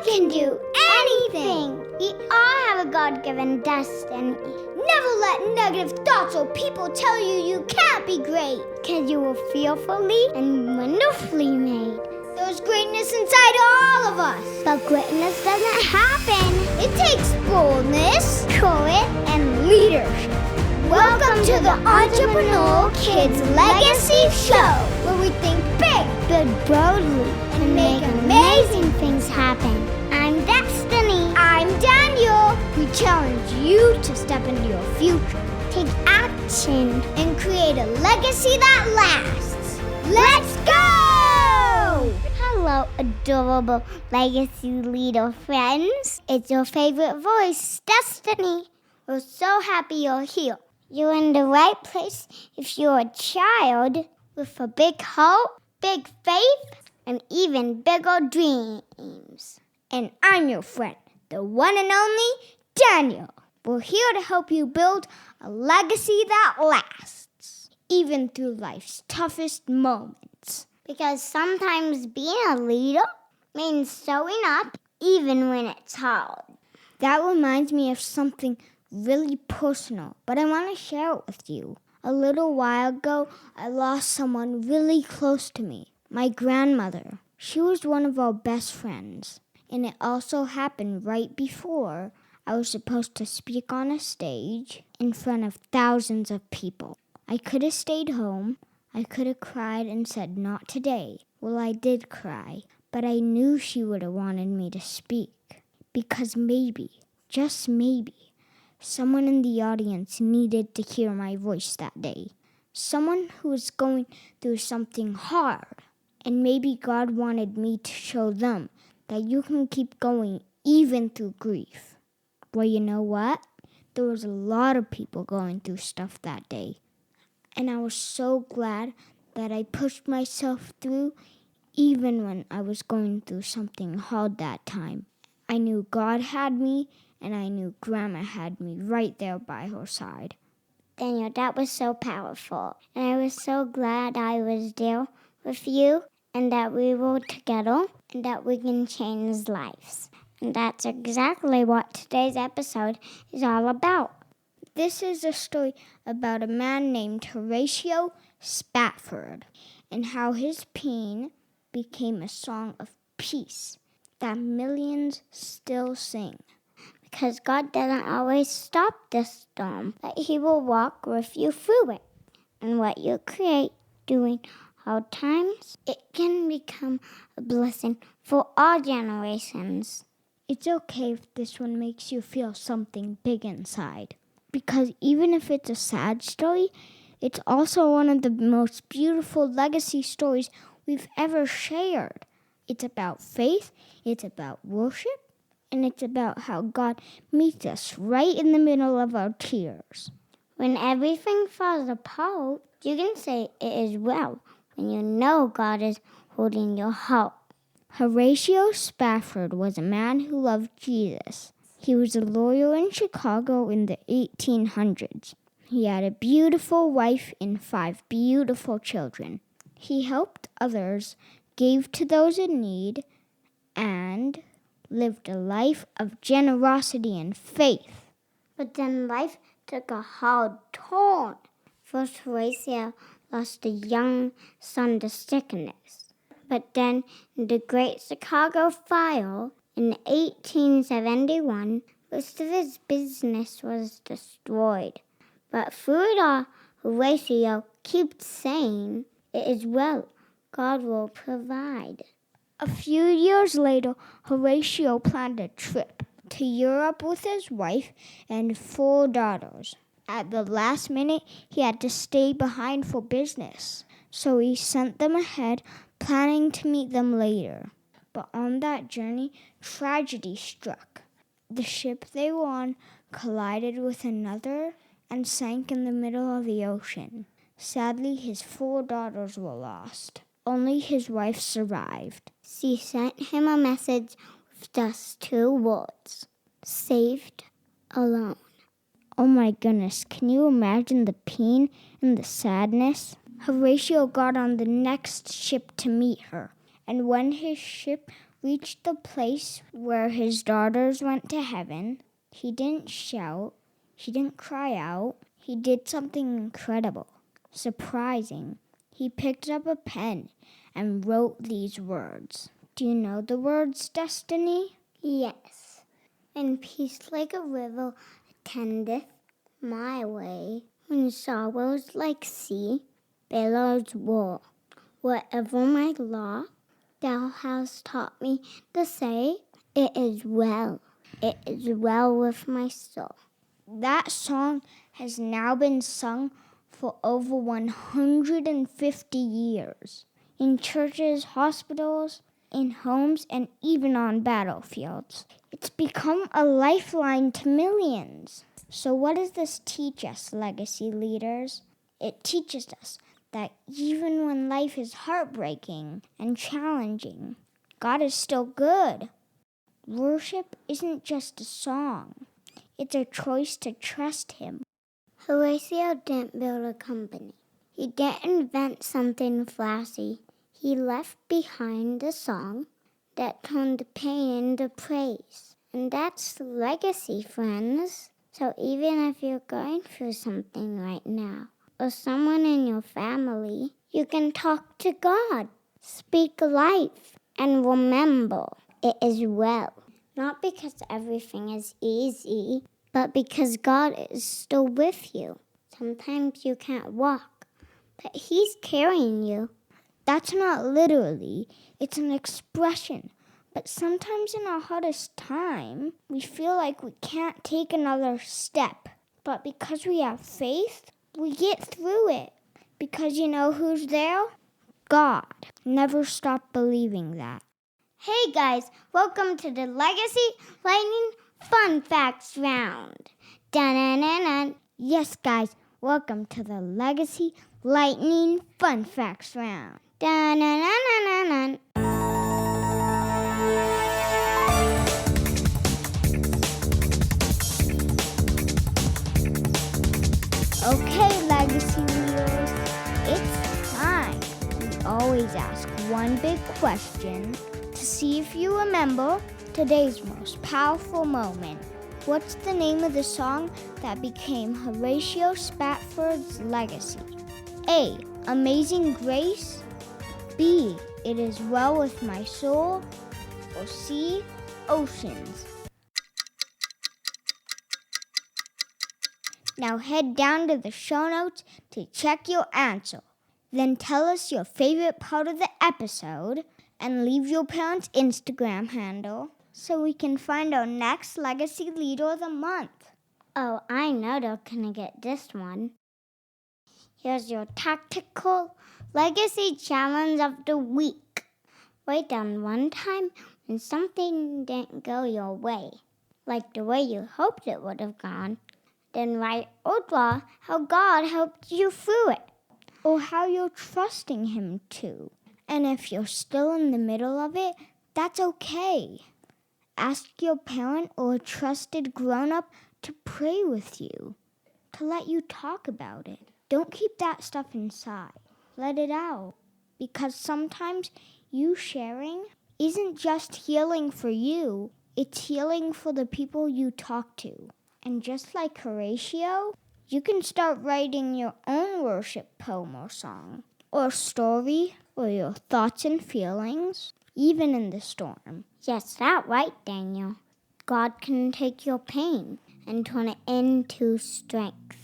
can do anything. We all have a God-given destiny. Never let negative thoughts or people tell you can't be great, because you were fearfully and wonderfully made. There's greatness inside all of us. But greatness doesn't happen. It takes boldness, courage, and leadership. Welcome to the Entrepreneurial Kids Legacy Show, where we think big, build boldly, and make amazing things happen. I'm Destiny. I'm Daniel. We challenge you to step into your future, take action, and create a legacy that lasts. Let's go! Hello, adorable legacy leader friends. It's your favorite voice, Destiny. We're so happy you're here. You're in the right place if you're a child with a big hope, big faith, and even bigger dreams. And I'm your friend, the one and only Daniel. We're here to help you build a legacy that lasts, even through life's toughest moments. Because sometimes being a leader means showing up even when it's hard. That reminds me of something really personal, but I want to share it with you. A little while ago, I lost someone really close to me, my grandmother. She was one of our best friends, and it also happened right before I was supposed to speak on a stage in front of thousands of people. I could have stayed home. I could have cried and said, "Not today." Well, I did cry, but I knew she would have wanted me to speak, because maybe, just maybe, someone in the audience needed to hear my voice that day. Someone who was going through something hard. And maybe God wanted me to show them that you can keep going even through grief. Well, you know what? There was a lot of people going through stuff that day. And I was so glad that I pushed myself through even when I was going through something hard that time. I knew God had me, and I knew Grandma had me right there by her side. Daniel, that was so powerful. And I was so glad I was there with you, and that we were together, and that we can change lives. And that's exactly what today's episode is all about. This is a story about a man named Horatio Spafford, and how his pain became a song of peace that millions still sing. Because God doesn't always stop the storm, but He will walk with you through it. And what you create during hard times, it can become a blessing for all generations. It's okay if this one makes you feel something big inside. Because even if it's a sad story, it's also one of the most beautiful legacy stories we've ever shared. It's about faith, it's about worship, and it's about how God meets us right in the middle of our tears. When everything falls apart, you can say it is well when you know God is holding your heart. Horatio Spafford was a man who loved Jesus. He was a lawyer in Chicago in the 1800s. He had a beautiful wife and 5 beautiful children. He helped others, gave to those in need, and lived a life of generosity and faith. But then life took a hard turn. First, Horatio lost a young son to sickness. But then, in the Great Chicago Fire in 1871, most of his business was destroyed. But through it all, Horatio kept saying, "It is well, God will provide." A few years later, Horatio planned a trip to Europe with his wife and 4 daughters. At the last minute, he had to stay behind for business, so he sent them ahead, planning to meet them later. But on that journey, tragedy struck. The ship they were on collided with another and sank in the middle of the ocean. Sadly, his 4 daughters were lost. Only his wife survived. She sent him a message with just 2 words: saved, alone. Oh my goodness, can you imagine the pain and the sadness? Horatio got on the next ship to meet her, and when his ship reached the place where his daughters went to heaven, he didn't shout, he didn't cry out. He did something incredible, surprising. He picked up a pen and wrote these words. Do you know the words, Destiny? Yes. And peace like a river attendeth my way, when sorrows like sea billows roar. Whatever my lot, thou hast taught me to say, it is well with my soul. That song has now been sung for over 150 years. In churches, hospitals, in homes, and even on battlefields. It's become a lifeline to millions. So what does this teach us, legacy leaders? It teaches us that even when life is heartbreaking and challenging, God is still good. Worship isn't just a song. It's a choice to trust Him. Horatio didn't build a company. He didn't invent something flashy. He left behind a song that turned pain into praise. And that's legacy, friends. So even if you're going through something right now, or someone in your family, you can talk to God. Speak life. And remember, it is well. Not because everything is easy, but because God is still with you. Sometimes you can't walk, but He's carrying you. That's not literally, it's an expression. But sometimes in our hardest time, we feel like we can't take another step. But because we have faith, we get through it. Because you know who's there? God. Never stop believing that. Hey guys, welcome to the Legacy Lightning Fun Facts Round. Dun-dun-dun-dun. Yes guys, welcome to the Legacy Lightning Fun Facts Round. Dun-dun-dun-dun-dun. Okay, legacy leaders, it's time. We always ask one big question to see if you remember today's most powerful moment. What's the name of the song that became Horatio Spafford's legacy? A. Amazing Grace. B. It Is Well With My Soul. Or C. Oceans. Now head down to the show notes to check your answer. Then tell us your favorite part of the episode and leave your parents' Instagram handle so we can find our next Legacy Leader of the Month. Oh, I know they're gonna get this one. Here's your tactical Legacy Challenge of the Week. Write down one time when something didn't go your way, like the way you hoped it would have gone. Then write or draw how God helped you through it, or how you're trusting Him to. And if you're still in the middle of it, that's okay. Ask your parent or a trusted grown-up to pray with you, to let you talk about it. Don't keep that stuff inside. Let it out. Because sometimes you sharing isn't just healing for you, it's healing for the people you talk to. And just like Horatio, you can start writing your own worship poem or song, or story, or your thoughts and feelings, even in the storm. Yes, that's right, Daniel. God can take your pain and turn it into strength.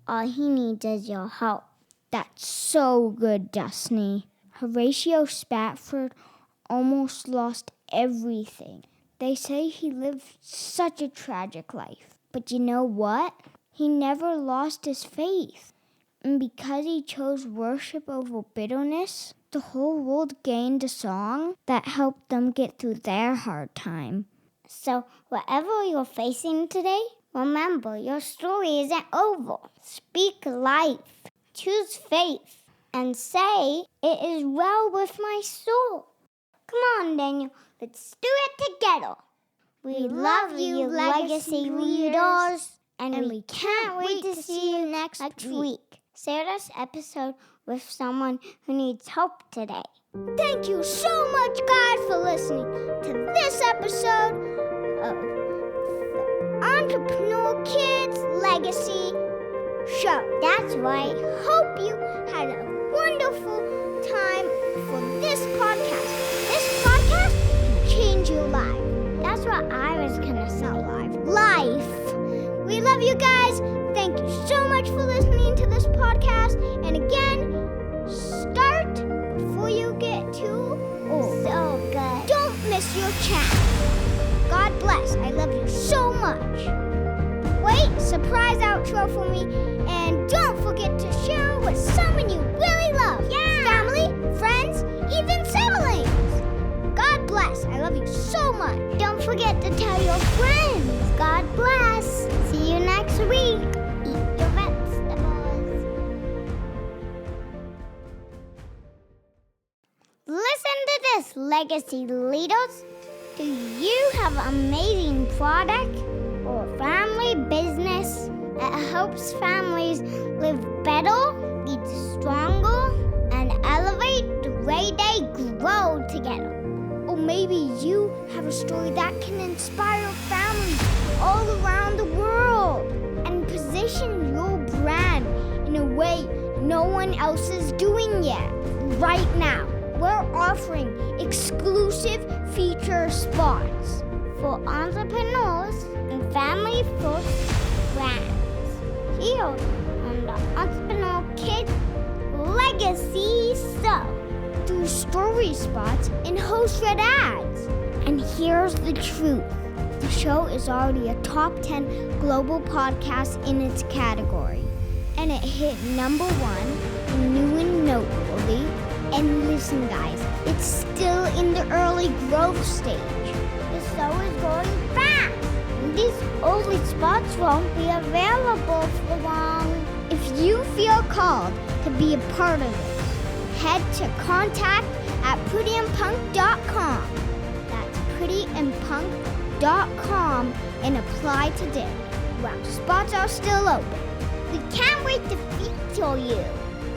All He needs is your help. That's so good, Destiny. Horatio Spafford almost lost everything. They say he lived such a tragic life. But you know what? He never lost his faith. And because he chose worship over bitterness, the whole world gained a song that helped them get through their hard time. So whatever you're facing today, remember your story isn't over. Speak life, choose faith, and say, it is well with my soul. Come on, Daniel, let's do it together. We love you, legacy leaders, and we can't wait to see you next week. Share this episode with someone who needs hope today. Thank you so much, guys, for listening to this episode of the Entrepreneur Kids Legacy Show. That's right. Hope you had a wonderful time for this podcast. This podcast can change your life. That's what I was going to say. Life. We love you guys. Thank you so much for listening to this podcast. And again, start before you get too old. So good. Don't miss your chance. God bless. I love you so much. Wait, surprise outro for me. And don't forget to share with someone you really love. Yeah. Family, friends, even siblings. God bless. I love you so much. Don't forget to tell your friends. God bless. See you next week. Eat your vegetables. Listen to this, legacy leaders. Do you have an amazing product or family business that helps families live better, eat stronger, and elevate the way they grow together? Or maybe you have a story that can inspire families all around the world and position your brand in a way no one else is doing yet. Right now, we're offering exclusive feature spots for entrepreneurs and family-first brands here on the Entrepreneur Kids Legacy Show. Through story spots and host-read ads. And here's the truth. The show is already a top 10 global podcast in its category. And it hit #1 in new and noteworthy. And listen, guys, it's still in the early growth stage. The show is growing fast. And these early spots won't be available for long. If you feel called to be a part of it, head to contact@prettyandpunk.com. That's prettyandpunk.com and apply today while spots are still open. We can't wait to feature you.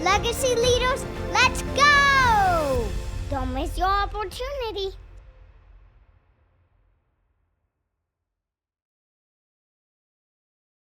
Legacy leaders, let's go! Don't miss your opportunity.